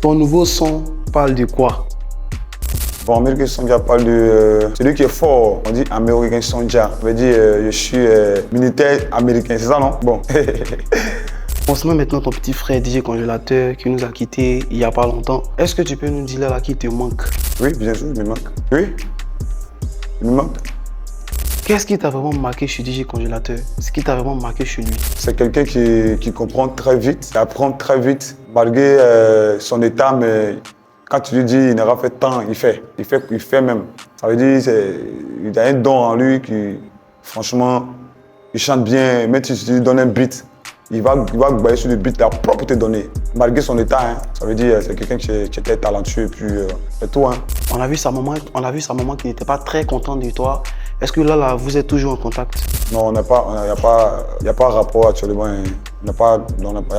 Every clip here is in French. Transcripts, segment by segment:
Ton nouveau son parle de quoi? Bon, American Soldier parle de celui qui est fort. On dit American Soldier. Ça veut dire je suis militaire américain. C'est ça, non? Bon. Concernant maintenant ton petit frère DJ Congélateur qui nous a quittés il n'y a pas longtemps, est-ce que tu peux nous dire là qu'il te manque? Oui, bien sûr, il me manque. Oui, il me manque. Qu'est-ce qui t'a vraiment marqué chez DJ Congélateur? Ce qui t'a vraiment marqué chez lui? C'est quelqu'un qui comprend très vite, qui apprend très vite, malgré son état, mais quand tu lui dis il n'aura fait tant, il fait même. Ça veut dire il a un don en lui qui, franchement, il chante bien, même si tu lui donnes un beat, il va bailler sur le beat, il va propre te donner, malgré son état. Hein. Ça veut dire c'est quelqu'un qui était talentueux, et puis c'est tout. Hein. On a vu sa maman qui n'était pas très contente de toi. Est-ce que là, vous êtes toujours en contact? Non, il n'y a pas rapport actuellement. Il n'y a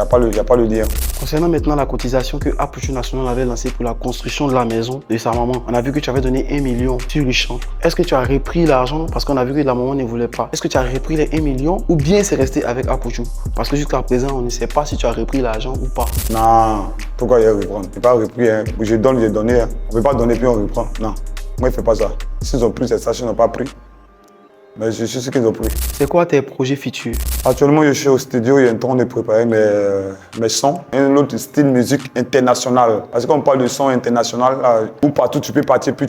pas le lien. Concernant maintenant la cotisation que Apouchou National avait lancée pour la construction de la maison de sa maman, on a vu que tu avais donné 1 million sur le champ. Est-ce que tu as repris l'argent parce qu'on a vu que la maman ne voulait pas? Est-ce que tu as repris les 1 million ou bien c'est resté avec Apouchou? Parce que jusqu'à présent, on ne sait pas si tu as repris l'argent ou pas. Non, pourquoi il y a reprendre? Je n'ai pas repris. Hein. Je donne, j'ai donné. Hein. On ne peut pas donner puis on reprend. Non, moi, il ne fait pas ça. S'ils ont pris, c'est ça, ils n'ont pas pris. Mais je sais ce qu'ils ont pris. C'est quoi tes projets futurs? Actuellement, je suis au studio, il est en train de préparer mes sons. Un autre style musique international. Parce qu'on parle de son international, là, où partout tu peux partir, puis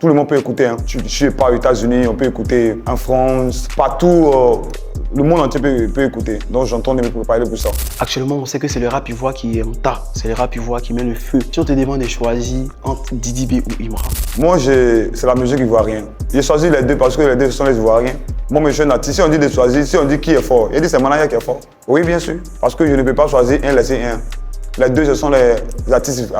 tout le monde peut écouter. Hein. Je suis pas aux États-Unis, on peut écouter en France, partout. Le monde entier peut écouter. Donc j'entends de me préparer pour ça. Actuellement, on sait que c'est le rap ivoire qui est en tas. C'est le rap ivoire qui met le feu. Si on te demande de choisir entre Didi B ou Imra? Moi, c'est la musique ivoirienne. J'ai choisi les deux parce que les deux sont les Ivoiriens. Moi, je suis un artiste. Si on dit de choisir, si on dit qui est fort, il dit c'est Manaya qui est fort. Oui, bien sûr. Parce que je ne peux pas choisir un, laisser un. Les deux, ce sont les artistes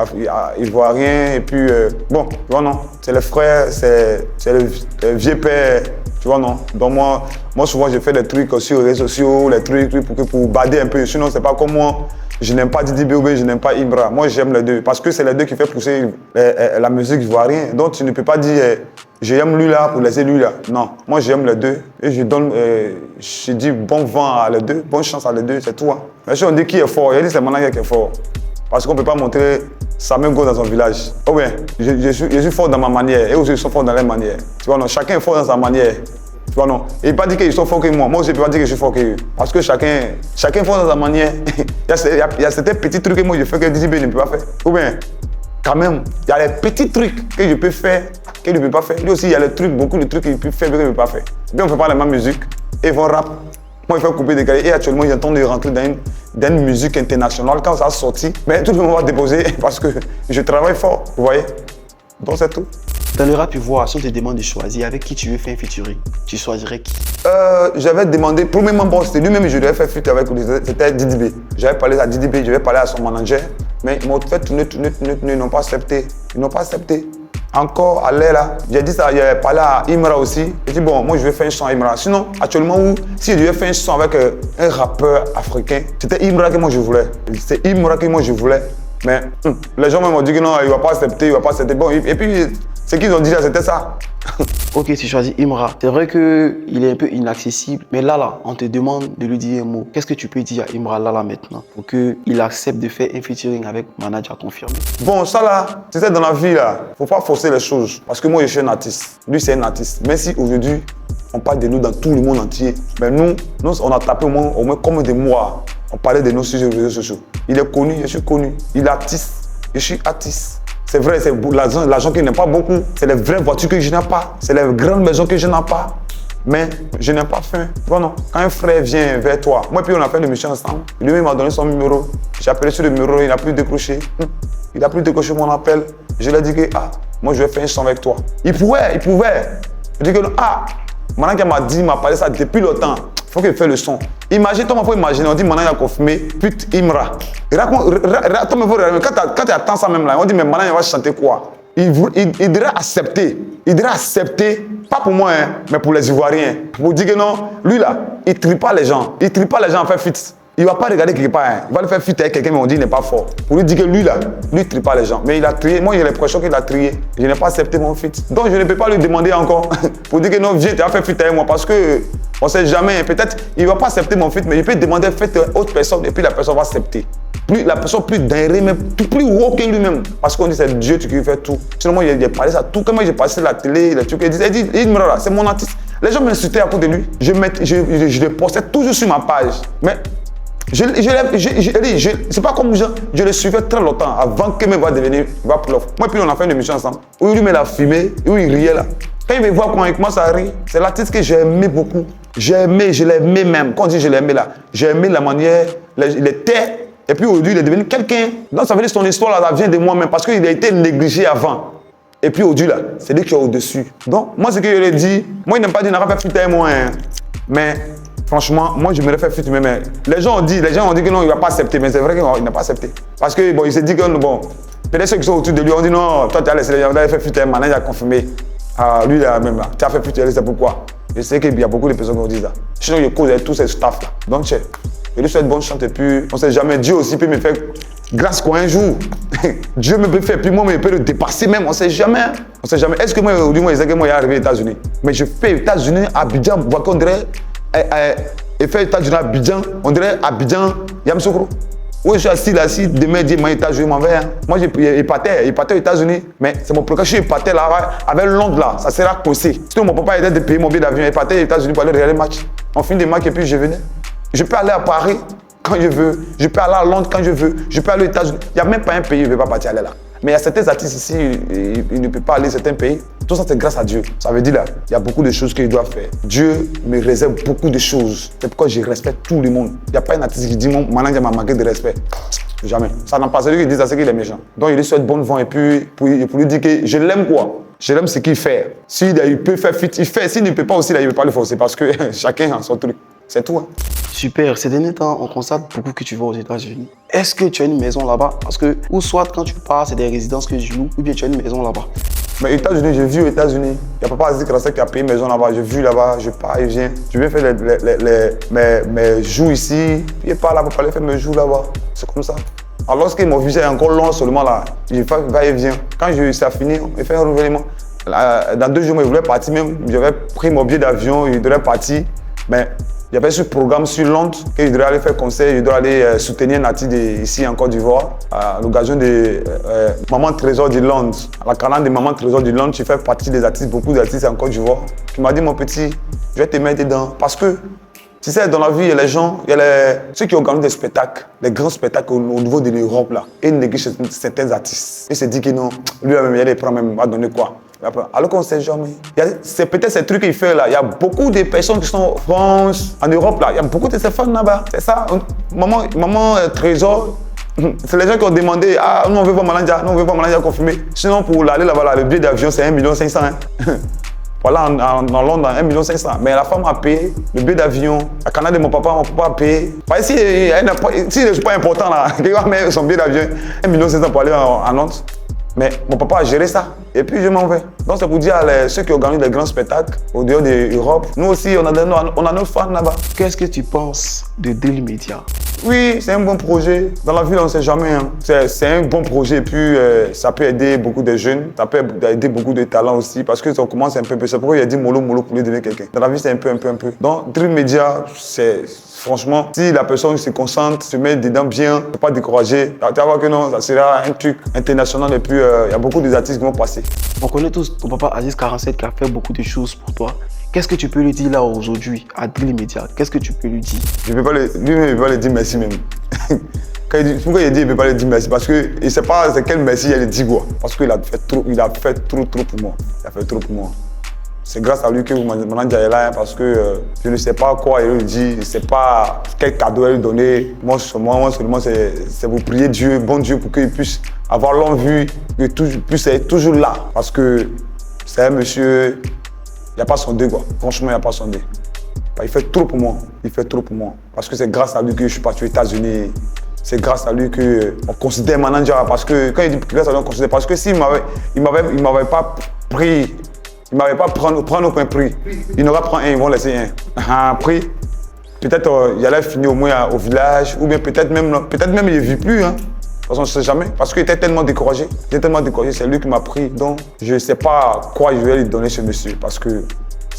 ivoiriens. Et puis, bon, tu vois, non. C'est les frères, c'est le vieux père. Tu vois, non. Donc, moi, souvent, je fais des trucs aussi sur les réseaux sociaux, les trucs pour bader un peu. Sinon, c'est pas comme moi. Je n'aime pas Didi B, je n'aime pas Ibra. Moi, j'aime les deux. Parce que c'est les deux qui font pousser la musique ivoirienne. Donc, tu ne peux pas dire j'aime lui là pour laisser lui là. Non, moi, j'aime les deux. Et je dis bon vent à les deux, bonne chance à les deux, c'est tout. Hein. Mais si on dit qui est fort, il dit c'est Manaya qui est fort. Parce qu'on ne peut pas montrer sa même go dans son village. Oh bien, je suis fort dans ma manière et eux aussi ils sont forts dans leur manière. Tu vois, non, chacun est fort dans sa manière. Tu vois, non. Et pas dire qu'ils sont forts que moi. Moi aussi, je ne peux pas dire que je suis fort que eux. Parce que chacun est fort dans sa manière. il y a certains petits trucs que moi je fais que Didi B ne peut pas faire. Ou bien, quand même, il y a les petits trucs que je peux faire qu'il ne peut pas faire. Lui aussi, il y a les trucs, beaucoup de trucs qu'il peut faire que je ne peux pas faire. Bien, on ne fait pas la même musique. Et ils vont rap. Moi, il faut couper des gars. Et actuellement, il est en train de rentrer dans une musique internationale. Quand ça sorti, mais tout le monde va déposer parce que je travaille fort. Vous voyez? Donc, c'est tout. Dans le rap ivoire, si on te demande de choisir avec qui tu veux faire un featuring, tu choisirais qui? J'avais demandé, premièrement, bon, c'était lui-même, je devais faire feat avec lui, c'était Didi B. J'avais parlé à Didi B, je devais parler à son manager, mais ils m'ont fait tourner, ils n'ont pas accepté. Ils n'ont pas accepté. Encore à l'air là, j'ai dit ça, j'ai parlé à Imra aussi. J'ai dit bon, moi je vais faire un son à Imra. Sinon, actuellement, si je devais faire un son avec un rappeur africain, c'était Imra que moi je voulais. C'est Imra que moi je voulais. Mais les gens m'ont dit que non, il ne va pas accepter, il ne va pas accepter. Bon, et puis, ce qu'ils ont dit là, c'était ça. Ok, tu choisis Imra. C'est vrai qu'il est un peu inaccessible, mais là, on te demande de lui dire un mot. Qu'est-ce que tu peux dire à Imra là maintenant pour qu'il accepte de faire un featuring avec Manager confirmé? Bon, ça là, c'est dans la vie là. Il ne faut pas forcer les choses. Parce que moi, je suis un artiste. Lui, c'est un artiste. Même si aujourd'hui, on parle de nous dans tout le monde entier. Mais nous on a tapé au moins comme des mois. On parlait de nous sur les réseaux sociaux. Il est connu, je suis connu. Il est artiste, je suis artiste. C'est vrai, c'est l'argent qu'il n'aime pas beaucoup. C'est les vraies voitures que je n'ai pas. C'est les grandes maisons que je n'ai pas. Mais je n'ai pas faim. Bon, non. Quand un frère vient vers toi, moi puis on a fait une mission ensemble. Lui m'a donné son numéro. J'ai appelé sur le numéro, il n'a plus décroché. Il n'a plus décroché mon appel. Je lui ai dit que moi je vais faire un son avec toi. Il pouvait. Je dis que maintenant qu'il il m'a parlé ça depuis longtemps. Il faut qu'il fasse le son. Imagine, toi, il faut imaginer, on dit maintenant il a confirmé, pute Imra. Quand tu attends ça même là, on dit mais maintenant il va chanter quoi? Il devrait accepter. Il devrait accepter, pas pour moi, hein, mais pour les Ivoiriens. Pour dire que non, lui là, il ne trie pas les gens. Il ne trie pas les gens à faire fit. Il ne va pas regarder quelque part. Hein. Il va le faire fit avec quelqu'un, mais on dit qu'il n'est pas fort. Pour lui dire que lui là, lui ne trie pas les gens. Mais il a trié. Moi, j'ai l'impression qu'il a trié. Je n'ai pas accepté mon fit. Donc, je ne peux pas lui demander encore pour dire que non, viens, tu vas faire fit avec moi. Parce que on ne sait jamais. Peut-être il ne va pas accepter mon fit, mais il peut demander faites autre personne et puis la personne va accepter. la personne plus dingue, même plus haut que lui-même. Parce qu'on dit c'est Dieu qui fait tout. Sinon, moi, il a parlé ça tout. Quand moi, j'ai passé la télé, les trucs, il dit, c'est mon artiste. Les gens m'insultaient à côté de lui. Je le postais toujours sur ma page. Mais c'est pas comme je le suivais très longtemps avant qu'il me va devenir prof. Moi, puis on a fait une émission ensemble. Où lui me l'a filmé, où il riait là. Quand il me voit quand il commence à rire, c'est l'artiste que j'ai aimé beaucoup. J'ai aimé, je l'ai aimé même. Quand on dit je l'ai aimé là, j'ai aimé la manière, il était. Et puis aujourd'hui, il est devenu quelqu'un. Donc ça veut dire que son histoire là, ça vient de moi-même parce qu'il a été négligé avant. Et puis aujourd'hui là, c'est lui qui est au-dessus. Donc moi, ce que je lui ai dit, moi il n'a pas dit, il n'a pas fait fuiter moi. Hein. Mais franchement, moi je me l'ai fait fuiter. Mais les gens ont dit que non, il ne va pas accepter. Mais c'est vrai qu'il n'a pas accepté. Parce que bon, il s'est dit que bon, peut-être ceux qui sont autour de lui ont dit non, toi tu as laissé les gens, tu as fait fuiter. Maintenant il a confirmé. Ah, lui là même là, tu as fait fuiter, c'est pourquoi. Je sais qu'il y a beaucoup de personnes qui ont dit ça. Sinon, je cause avec tous ces staffs là. Donc, je lui souhaite bonne chance et puis on ne sait jamais. Dieu aussi peut me faire grâce quoi un jour. Dieu me peut faire, puis moi, il peut le dépasser même. On ne sait jamais. On ne sait jamais. Est-ce que moi, aujourd'hui, moi, je sais que moi, il est arrivé aux États-Unis. Mais je fais aux États-Unis, Abidjan, vous voyez qu'on dirait. Et fait aux États-Unis, Abidjan, on dirait Abidjan, Yamoussoukro. Oui, je suis assis là, si demain, Dieu m'a États-Unis, m'en vais. Hein. Moi, j'ai épaté aux États-Unis, mais c'est mon programme. Je suis épaté là, avec Londres là, ça sera possible. Sinon, mon papa était de payer mon billet d'avion, épaté aux États-Unis pour aller regarder le match. On finit des matchs et puis je venais. Je peux aller à Paris quand je veux, je peux aller à Londres quand je veux, je peux aller aux États-Unis. Il n'y a même pas un pays où je ne vais pas partir aller là. Mais il y a certains artistes ici, ils ne peuvent pas aller à certains pays. Tout ça, c'est grâce à Dieu. Ça veut dire là, il y a beaucoup de choses qu'il doit faire. Dieu me réserve beaucoup de choses. C'est pourquoi je respecte tout le monde. Il n'y a pas un artiste qui dit, mon manager m'a manqué de respect. Jamais. Ça n'a pas celui qui dit ça, c'est qu'il est méchant. Donc, il lui souhaite bonne vent et puis pour lui dire que je l'aime quoi. Je l'aime ce qu'il fait. S'il peut faire fit, il fait. S'il ne peut pas aussi, là, il ne peut pas le forcer parce que chacun a son truc. C'est tout. Hein. Super. Ces derniers temps, on constate beaucoup que tu vas aux États-Unis. Est-ce que tu as une maison là-bas? Parce que, ou soit quand tu pars, c'est des résidences que tu loues, ou bien tu as une maison là-bas. Mais aux États-Unis, j'ai vu aux États-Unis. Il n'y a pas Aziz Krasek qui a payé une maison là-bas. J'ai vu là-bas, je pars et viens. Je viens faire mes jours ici. Puis je pars là-bas pour aller faire mes jours là-bas. C'est comme ça. Alors lorsque mon visa est encore long seulement là, je va et vient. Quand ça finit, il fait un renouvellement. Dans 2 jours, je voulais partir même. J'avais pris mon billet d'avion, je devrais partir. Mais il y avait ce programme sur Londres que je devrais aller faire concert, je dois aller soutenir Nati ici en Côte d'Ivoire. À l'occasion de Maman Trésor de Londres. À la canal de Maman Trésor de Londres, je fais partie des artistes, beaucoup d'artistes en Côte d'Ivoire. Qui m'a dit, mon petit, je vais te mettre dedans. Parce que, tu sais, dans la vie, il y a les gens, il y a ceux qui organisent des spectacles, des grands spectacles au niveau de l'Europe, là. Et ils négligent certains artistes. Ils se disent que non, lui-même, il prend même, va donner quoi. Alors qu'on ne sait jamais. C'est peut-être ces trucs qu'il fait là. Il y a beaucoup de personnes qui sont en France, en Europe là. Il y a beaucoup de ces femmes là-bas. C'est ça. Maman Trésor, c'est les gens qui ont demandé, ah, nous on veut voir Malanja, nous on veut voir Malanja confirmé. Sinon pour aller là-bas, là, le billet d'avion c'est 1 500 000. Hein. Voilà, en Londres, 1 500 000. Mais la femme a payé le billet d'avion. La canal de mon papa a payé. Si c'est pas important là, quelqu'un met son billet d'avion, 1 500 000 pour aller en Londres. Mais mon papa a géré ça. Et puis je m'en vais. Donc c'est pour dire à ceux qui organisent des grands spectacles au dehors de l'Europe, nous aussi on a nos fans là-bas. Qu'est-ce que tu penses de Drill Media? Oui, c'est un bon projet. Dans la vie, on ne sait jamais. Hein. C'est un bon projet et puis ça peut aider beaucoup de jeunes. Ça peut aider beaucoup de talents aussi parce que ça commence un peu. C'est pourquoi il a dit mollo pour lui devenir quelqu'un. Dans la vie, c'est un peu. Donc Drill Media, c'est franchement, si la personne se concentre, se met dedans bien, ne peut pas décourager. Tu vas voir que non, ça sera un truc international et puis il y a beaucoup d'artistes qui vont passer. On connaît tous ton papa Aziz 47 qui a fait beaucoup de choses pour toi. Qu'est-ce que tu peux lui dire là aujourd'hui à Drill Media? Qu'est-ce que tu peux lui dire? Je ne peux pas lui dire merci même. Pourquoi il dit qu'il ne peut pas lui dire merci? Parce qu'il ne sait pas c'est quel merci il a dit quoi. Parce qu'il a fait trop pour moi. Il a fait trop pour moi. C'est grâce à lui que maintenant il est là, hein, parce que je ne sais pas quoi il lui dit, je ne sais pas quel cadeau il lui donner. Moi seulement, c'est pour prier Dieu, bon Dieu, pour qu'il puisse avoir longue vue, qu'il puisse être toujours là. Parce que c'est un monsieur, il n'y a pas sondé quoi. Franchement, il n'y a pas sondé. Il fait trop pour moi. Il fait trop pour moi. Parce que c'est grâce à lui que je suis parti aux États-Unis. C'est grâce à lui qu'on considère manager. Parce que quand il dit grâce à lui, on considère. Parce que s'il ne m'avait pas pris. Il ne m'avait pas prendre aucun prix. Il n'aura pris un, ils vont laisser un prix. Peut-être il allait finir au moins au village, ou bien peut-être même il ne vit plus. Hein. De toute façon, je ne sais jamais. Parce qu'il était tellement découragé. C'est lui qui m'a pris. Donc, je ne sais pas quoi je vais lui donner ce monsieur. Parce que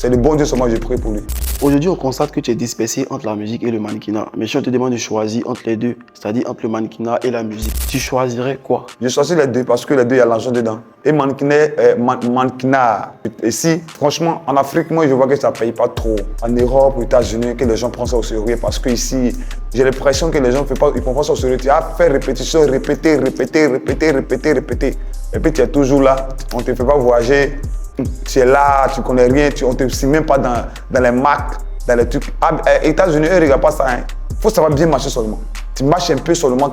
C'est le bon Dieu seulement que je prie pour lui. Aujourd'hui, on constate que tu es dispersé entre la musique et le mannequinat. Mais si on te demande de choisir entre les deux, c'est-à-dire entre le mannequinat et la musique, tu choisirais quoi? Je choisis les deux parce que les deux, il y a l'argent dedans. Et mannequinat, ici, franchement, en Afrique, moi, je vois que ça ne paye pas trop. En Europe, aux États-Unis, que les gens prennent ça au sérieux parce qu'ici, j'ai l'impression que les gens ne font pas ça au sérieux. Tu as fait répétition, répéter. Et puis, tu es toujours là. On ne te fait pas voyager. Tu es là, tu connais rien, on ne te suit même pas dans les marques, dans les trucs. États-Unis, eux, ils ne regardent pas ça. Il faut savoir bien marcher seulement. Tu marches un peu seulement.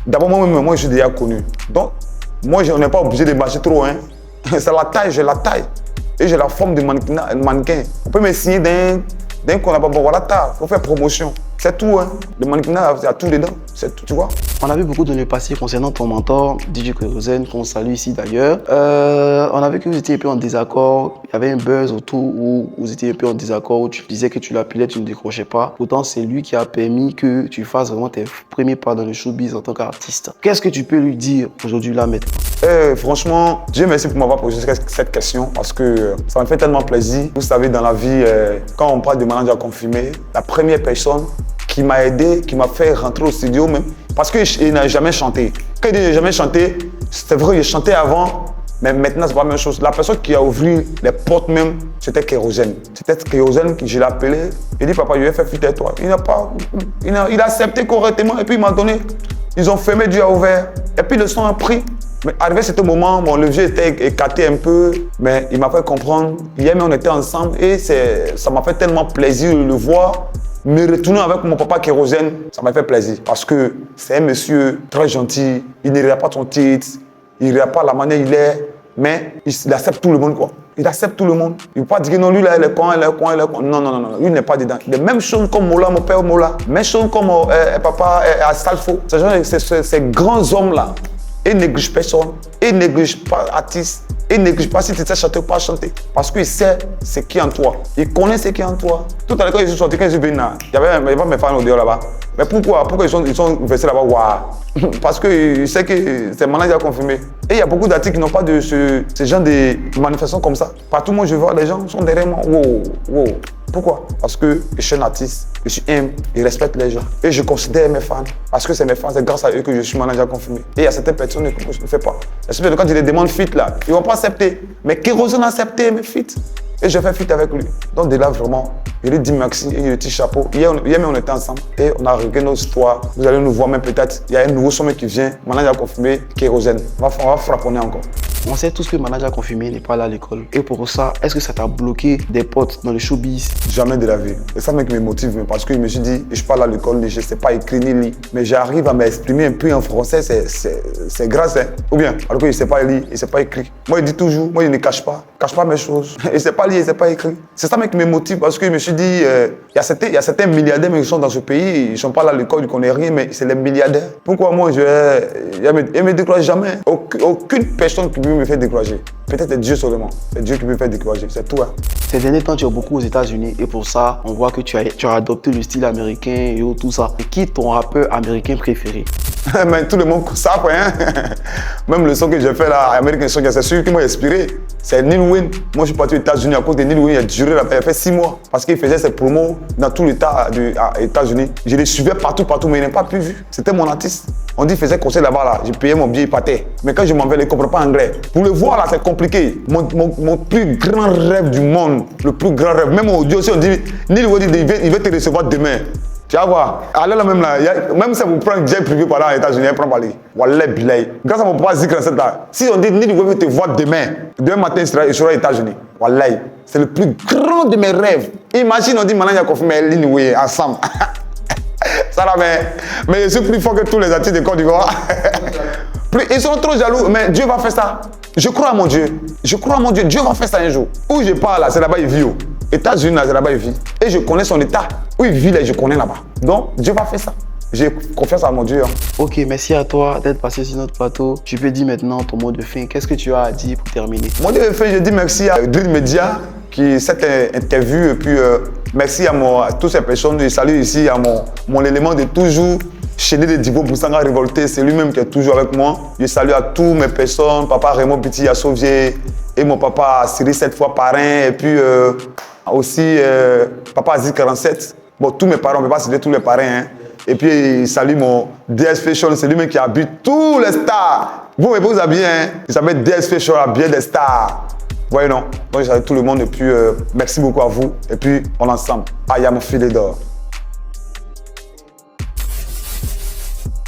D'abord, moi, je suis déjà connu. Donc, moi, on n'est pas obligé de marcher trop. C'est la taille, j'ai la taille. Et j'ai la forme de mannequin. On peut me signer d'un qu'on n'a pas bon, voilà, il faut faire promotion. C'est tout, Le mannequinat, il y a tout dedans. C'est tout, tu vois. On a vu beaucoup de le passé concernant ton mentor, DJ Kérosène, qu'on salue ici d'ailleurs. On a vu que vous étiez un peu en désaccord. Il y avait un buzz autour où vous étiez un peu en désaccord, où tu disais que tu l'appelais, tu ne décrochais pas. Pourtant, c'est lui qui a permis que tu fasses vraiment tes premiers pas dans le showbiz en tant qu'artiste. Qu'est-ce que tu peux lui dire aujourd'hui, là, maintenant? Franchement, Dieu merci pour m'avoir posé cette question parce que ça me fait tellement plaisir. Vous savez, dans la vie, quand on parle de manager confirmé, la première personne qui m'a aidé, qui m'a fait rentrer au studio même, parce qu'il n'a jamais chanté. Quand il dit qu'il n'a jamais chanté, c'est vrai, il chantait avant, mais maintenant, c'est pas la même chose. La personne qui a ouvert les portes même, c'était Kérosène. C'était Kérosène que je l'ai appelé. Il dit, papa, je vais faire fuite avec toi. Il a accepté correctement et puis il m'a donné. Ils ont fermé, Dieu a ouvert. Et puis le son a pris. Mais arrivé à ce moment, mon levier était écarté un peu, mais il m'a fait comprendre. Hier, on était ensemble et ça m'a fait tellement plaisir de le voir. Me retourner avec mon papa Kérosène, ça m'a fait plaisir parce que c'est un monsieur très gentil. Il ne regarde pas son titre, il ne regarde pas la manière il est, mais il accepte tout le monde, quoi. Il accepte tout le monde. Il ne peut pas dire que non, lui là, il est con, il est con, il est con. Non, lui n'est pas dedans. Les mêmes choses comme Mola, mon père Mola, même choses comme papa Astalfo. Ces grands hommes-là, ils ne négligent personne, ils ne négligent pas l'artiste. Il ne néglige pas si tu sais chanter ou pas chanter. Parce qu'il sait ce qui est en toi. Il connaît ce qui est en toi. Tout à l'heure, quand je suis sorti, quand je suis venu là, il y avait mes fans au dehors là-bas. Mais pourquoi ils sont versés là-bas? Waouh. Parce qu'il sait que c'est manager confirmé. Et il y a beaucoup d'artistes qui n'ont pas de ce genre de manifestations comme ça. Partout où je vois, les gens sont derrière moi. Wow. Pourquoi? Parce que je suis un artiste, je suis humble, je respecte les gens. Et je considère mes fans. Parce que c'est mes fans, c'est grâce à eux que je suis manager confirmé. Et il y a certaines personnes que je ne fais pas. Quand je les demande fit là, ils ne vont pas accepter. Mais Kérosène a accepté mes fit. Et je fais fit avec lui. Donc de là vraiment, je lui dis merci et je lui dis chapeau. Hier on était ensemble et on a réglé nos histoires. Vous allez nous voir même peut-être. Il y a un nouveau sommet qui vient. Manager confirmé, Kérosène. On va frapponner encore. On sait tous que le manager confirmé n'est pas là à l'école. Et pour ça, est-ce que ça t'a bloqué des potes dans le showbiz? Jamais de la vie. Et ça me motive parce que je me suis dit, je parle à l'école, je ne sais pas écrire ni lire. Mais j'arrive à m'exprimer un peu en français, c'est grâce. Ou bien, alors que je ne sais pas lire, je ne sais pas écrire. Moi, je dis toujours, moi, je ne cache pas mes choses. Je ne sais pas lire, je ne sais pas écrire. C'est ça qui me motive parce que je me suis dit, il y a certains milliardaires qui sont dans ce pays, ils ne sont pas là à l'école, ils ne connaissent rien, mais c'est les milliardaires. Pourquoi moi, je ne me décourage jamais? Aucune personne qui me fait décourager. Peut-être Dieu seulement. C'est Dieu qui me fait décourager, c'est tout. Ces derniers temps, tu es beaucoup aux États-Unis et pour ça, on voit que tu as adopté le style américain et tout ça. Et qui est ton rappeur américain préféré? Mais tout le monde savent, Même le son que j'ai fait là, American Song, c'est celui qui m'a inspiré. C'est Lil Wayne. Moi, je suis parti aux États-Unis à cause de Lil Wayne. Il a duré là, il a fait 6 mois parce qu'il faisait ses promos dans tout l'État des États-Unis. Je les suivais partout, mais il n'a pas pu vu. C'était mon artiste. On dit qu'il faisait concert là-bas, là. J'ai payé mon billet, il partait. Mais quand je m'en vais, il ne comprend pas anglais. Pour le voir là, c'est compliqué. Mon plus grand rêve du monde, le plus grand rêve, même audio, si on dit Lil Wayne, il va te recevoir demain. Tu vas voir, allez là même là, même si vous prenez un jet privé par là aux États-Unis, il prend pas les. Wallah bilay. Grâce à mon papa Zikra cette là, si on dit Lil Wayne te voir demain matin il sera aux États-Unis. Wallah, c'est le plus grand de mes rêves. Imagine on dit maintenant il y a confirmé Lil Wayne ensemble. Ça là, mais je suis plus fort que tous les artistes de Côte d'Ivoire. Ils sont trop jaloux, mais Dieu va faire ça. Je crois à mon Dieu. Dieu va faire ça un jour. Où je pars là, c'est là-bas il vit. États-Unis, là, c'est là-bas il vit. Et je connais son état. Où il vit là, je connais là-bas. Donc, Dieu va faire ça. J'ai confiance à mon Dieu. Ok, merci à toi d'être passé sur notre plateau. Tu peux dire maintenant ton mot de fin. Qu'est-ce que tu as à dire pour terminer? Mon mot de fin, je dis merci à Drill Media qui cette interview et puis merci à toutes ces personnes. Je salue ici à mon élément de toujours. Chédé de Divo Boussanga Révolté, c'est lui-même qui est toujours avec moi. Je salue à toutes mes personnes, papa Raymond Petit à Sauvier et mon papa Cyril 7 fois parrain. Et puis Aussi, Papa Aziz 47. Bon, tous mes parents, on ne peut pas citer tous les parrains. Hein. Et puis, il salue mon DS Fashion, c'est lui-même qui habite tous les stars. Vous vous habillez, hein. Il s'appelle DS Fashion, habillé des stars. Vous voyez, non? Donc, je salue tout le monde et puis, merci beaucoup à vous. Et puis, on est ensemble. Aya, mon filet d'or.